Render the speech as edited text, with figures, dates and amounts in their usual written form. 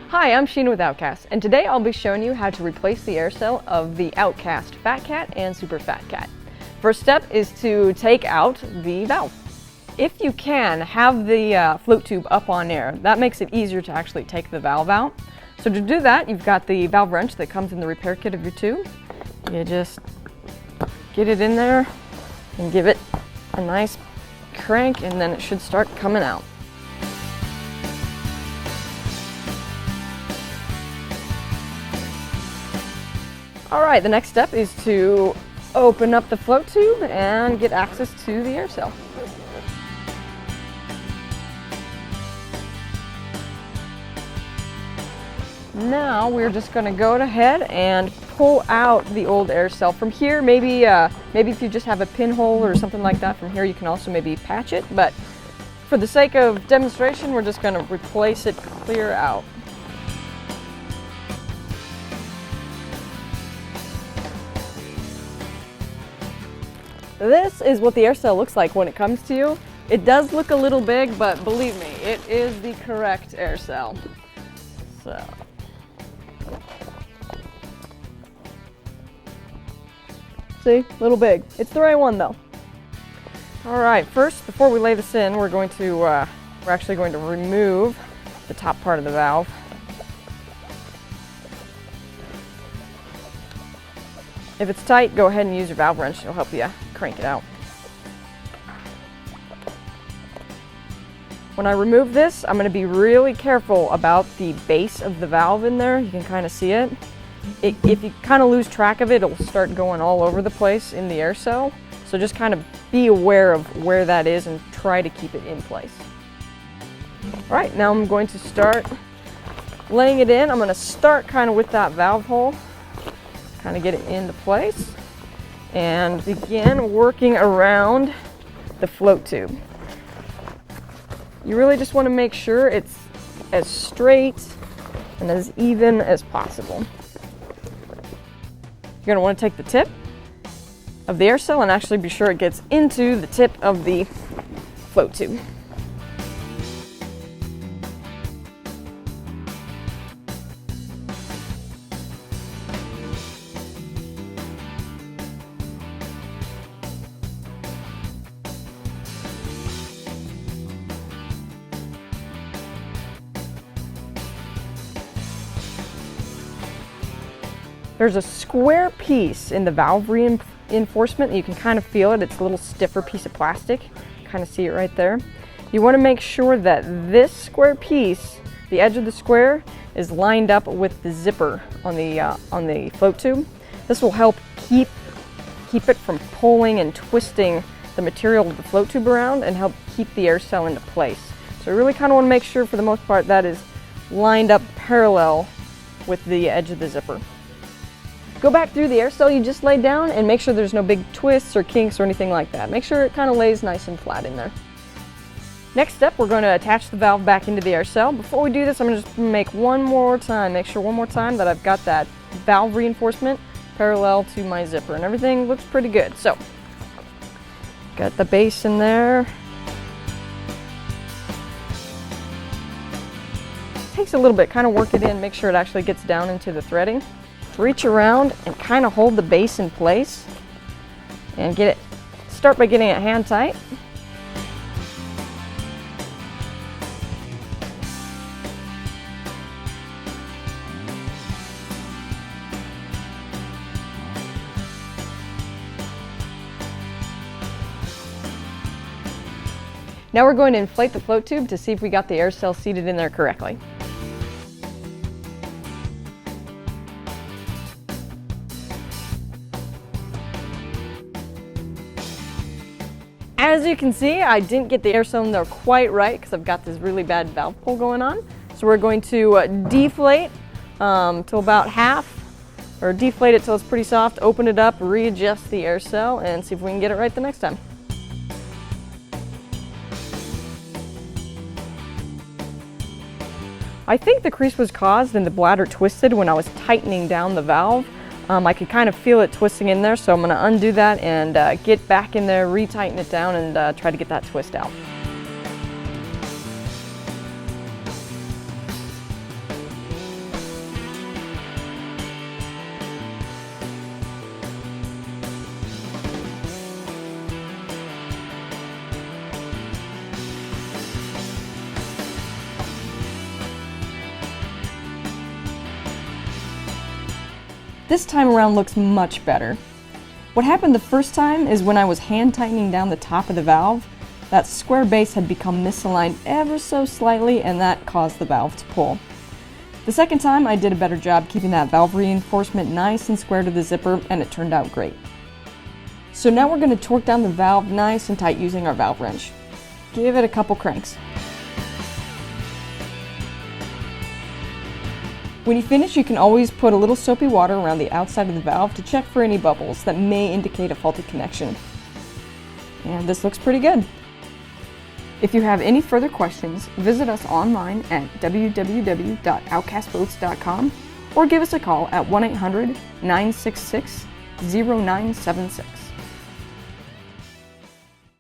Hi, I'm Sheena with Outcast, and today I'll be showing you how to replace the AIREcell of the Outcast Fat Cat and Super Fat Cat. First step is to take out the valve. If you can, have the float tube up on air. That makes it easier to actually take the valve out. So to do that, you've got the valve wrench that comes in the repair kit of your tube. You just get it in there and give it a nice crank, and then it should start coming out. Alright, the next step is to open up the float tube and get access to the AIREcell. Now we're just going to go ahead and pull out the old AIREcell from here. Maybe if you just have a pinhole or something like that from here, you can also maybe patch it, but for the sake of demonstration, we're just going to replace it clear out. This is what the AIREcell looks like when it comes to you. It does look a little big, but believe me, it is the correct AIREcell. So, see, a little big. It's the right one though. All right, first, before we lay this in, we're actually going to remove the top part of the valve. If it's tight, go ahead and use your valve wrench. It'll help you crank it out. When I remove this, I'm going to be really careful about the base of the valve in there. You can kind of see it. If you kind of lose track of it, it'll start going all over the place in the AIREcell. So just kind of be aware of where that is and try to keep it in place. All right, now I'm going to start laying it in. I'm going to start kind of with that valve hole. Kind of get it into place and begin working around the float tube. You really just want to make sure it's as straight and as even as possible. You're going to want to take the tip of the AIREcell and actually be sure it gets into the tip of the float tube. There's a square piece in the valve reinforcement. You can kind of feel it. It's a little stiffer piece of plastic. Kind of see it right there. You want to make sure that this square piece, the edge of the square, is lined up with the zipper on the float tube. This will help keep it from pulling and twisting the material of the float tube around and help keep the AIREcell into place. So you really kind of want to make sure, for the most part, that is lined up parallel with the edge of the zipper. Go back through the AIREcell you just laid down and make sure there's no big twists or kinks or anything like that. Make sure it kind of lays nice and flat in there. Next step, we're going to attach the valve back into the AIREcell. Before we do this, I'm going to just make sure one more time that I've got that valve reinforcement parallel to my zipper, and everything looks pretty good. So, got the base in there. Takes a little bit, kind of work it in, make sure it actually gets down into the threading. Reach around and kind of hold the base in place and start by getting it hand tight. Now we're going to inflate the float tube to see if we got the AIREcell seated in there correctly. As you can see, I didn't get the AIREcell in there quite right because I've got this really bad valve pull going on. So we're going to deflate to about half, or deflate it till it's pretty soft, open it up, readjust the AIREcell, and see if we can get it right the next time. I think the crease was caused and the bladder twisted when I was tightening down the valve. I could kind of feel it twisting in there, so I'm going to undo that and get back in there, retighten it down, and try to get that twist out. this time around looks much better. What happened the first time is when I was hand tightening down the top of the valve, that square base had become misaligned ever so slightly, and that caused the valve to pull. The second time I did a better job keeping that valve reinforcement nice and square to the zipper, and it turned out great. So now we're going to torque down the valve nice and tight using our valve wrench. Give it a couple cranks. When you finish, you can always put a little soapy water around the outside of the valve to check for any bubbles that may indicate a faulty connection. And this looks pretty good. If you have any further questions, visit us online at www.outcastboats.com or give us a call at 1-800-966-0976.